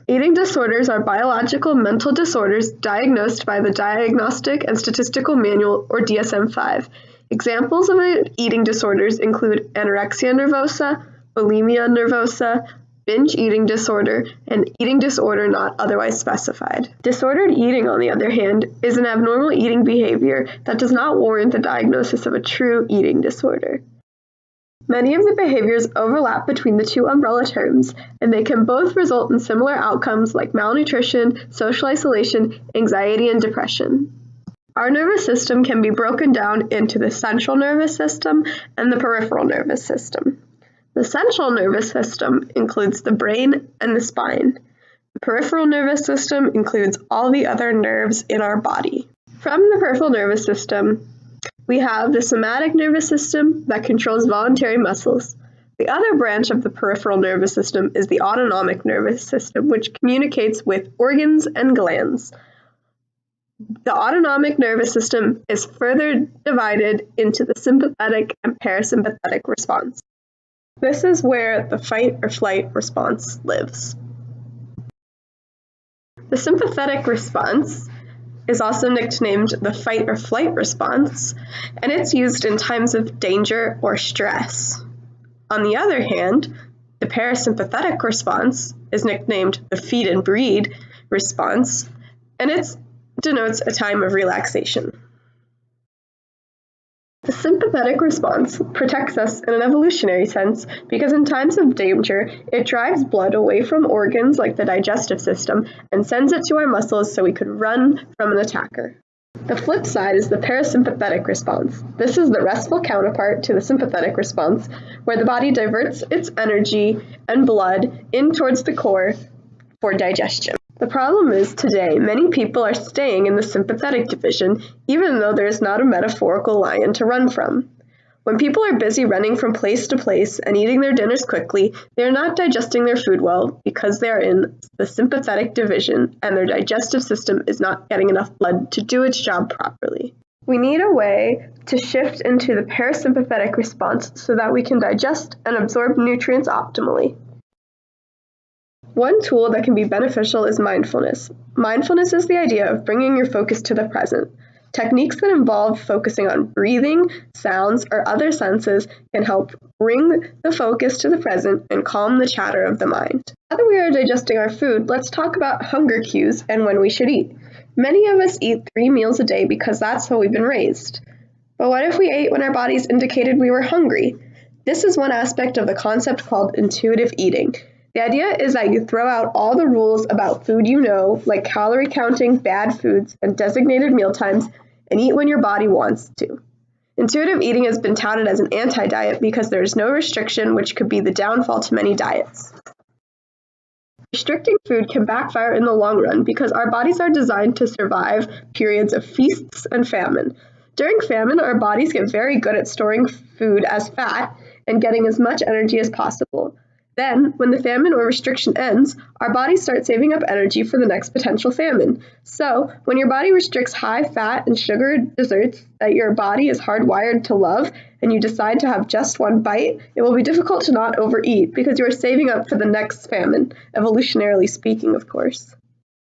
Eating disorders are biological mental disorders diagnosed by the Diagnostic and Statistical Manual, or DSM-5. Examples of eating disorders include anorexia nervosa, bulimia nervosa, binge eating disorder, and eating disorder not otherwise specified. Disordered eating, on the other hand, is an abnormal eating behavior that does not warrant the diagnosis of a true eating disorder. Many of the behaviors overlap between the two umbrella terms, and they can both result in similar outcomes like malnutrition, social isolation, anxiety, and depression. Our nervous system can be broken down into the central nervous system and the peripheral nervous system. The central nervous system includes the brain and the spine. The peripheral nervous system includes all the other nerves in our body. From the peripheral nervous system, we have the somatic nervous system that controls voluntary muscles. The other branch of the peripheral nervous system is the autonomic nervous system, which communicates with organs and glands. The autonomic nervous system is further divided into the sympathetic and parasympathetic response. This is where the fight or flight response lives. The sympathetic response is also nicknamed the fight or flight response, and it's used in times of danger or stress. On the other hand, the parasympathetic response is nicknamed the feed and breed response, and it denotes a time of relaxation. The sympathetic response protects us in an evolutionary sense because in times of danger, it drives blood away from organs like the digestive system and sends it to our muscles so we could run from an attacker. The flip side is the parasympathetic response. This is the restful counterpart to the sympathetic response, where the body diverts its energy and blood in towards the core for digestion. The problem is today, many people are staying in the sympathetic division, even though there is not a metaphorical lion to run from. When people are busy running from place to place and eating their dinners quickly, they are not digesting their food well because they are in the sympathetic division and their digestive system is not getting enough blood to do its job properly. We need a way to shift into the parasympathetic response so that we can digest and absorb nutrients optimally. One tool that can be beneficial is mindfulness. Mindfulness is the idea of bringing your focus to the present. Techniques that involve focusing on breathing, sounds, or other senses can help bring the focus to the present and calm the chatter of the mind. Now that we are digesting our food, let's talk about hunger cues and when we should eat. Many of us eat 3 meals a day because that's how we've been raised. But what if we ate when our bodies indicated we were hungry? This is one aspect of the concept called intuitive eating. The idea is that you throw out all the rules about food you know, like calorie counting, bad foods, and designated meal times, and eat when your body wants to. Intuitive eating has been touted as an anti-diet because there is no restriction, which could be the downfall to many diets. Restricting food can backfire in the long run because our bodies are designed to survive periods of feasts and famine. During famine, our bodies get very good at storing food as fat and getting as much energy as possible. Then, when the famine or restriction ends, our bodies start saving up energy for the next potential famine. So, when your body restricts high fat and sugar desserts that your body is hardwired to love, and you decide to have just one bite, it will be difficult to not overeat because you are saving up for the next famine, evolutionarily speaking, of course.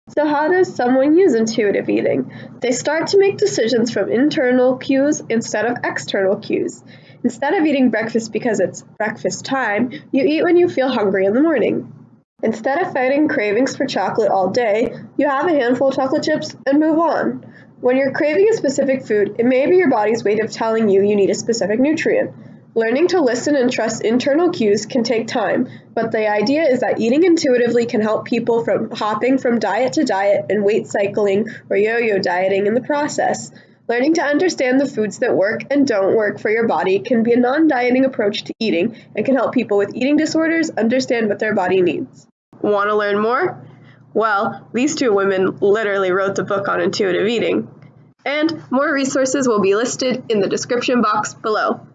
So how does someone use intuitive eating? They start to make decisions from internal cues instead of external cues. Instead of eating breakfast because it's breakfast time, you eat when you feel hungry in the morning. Instead of fighting cravings for chocolate all day, you have a handful of chocolate chips and move on. When you're craving a specific food, it may be your body's way of telling you need a specific nutrient. Learning to listen and trust internal cues can take time, but the idea is that eating intuitively can help people from hopping from diet to diet and weight cycling or yo-yo dieting in the process. Learning to understand the foods that work and don't work for your body can be a non-dieting approach to eating and can help people with eating disorders understand what their body needs. Want to learn more? Well, these 2 women literally wrote the book on intuitive eating. And more resources will be listed in the description box below.